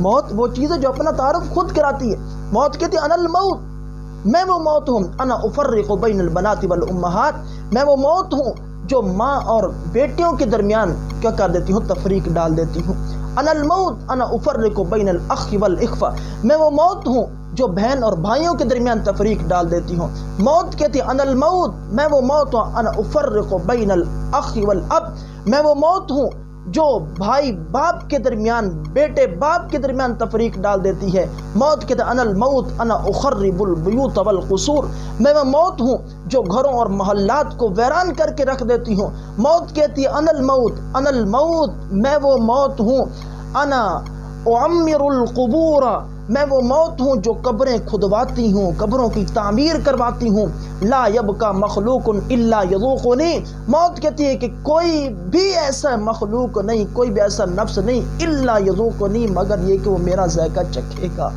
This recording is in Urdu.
موت وہ چیز ہے جو اپنا تعارف خود کراتی ہے. موت کہتی ہے انا الموت، میں وہ موت ہوں. انا افرق بین البنات والامہات، میں وہ موت ہوں جو ماں اور بیٹیوں کے درمیان کیا کر دیتی ہوں، تفریق ڈال دیتی ہوں. انا الموت انا افرق بین الاخ والاخوہ، میں وہ موت ہوں جو بہن اور بھائیوں کے درمیان تفریق ڈال دیتی ہوں. موت کہتی ہے انا الموت، میں وہ موت ہوں انا افرق بین الاخ والاب، میں وہ موت ہوں جو بھائی باپ کے درمیان، بیٹے باپ کے درمیان تفریق ڈال دیتی ہے. موت کہتے ہیں انا الموت انا اخرب البیوت والقصور، میں وہ موت ہوں جو گھروں اور محلات کو ویران کر کے رکھ دیتی ہوں. موت کہتی ہے انا الموت، میں وہ موت ہوں انا اعمر القبور، میں وہ موت ہوں جو قبریں کھدواتی ہوں، قبروں کی تعمیر کرواتی ہوں. لا یبقى مخلوق الا یذوقنی، موت کہتی ہے کہ کوئی بھی ایسا مخلوق نہیں، کوئی بھی ایسا نفس نہیں، الا یذوقنی، مگر یہ کہ وہ میرا ذائقہ چکھے گا.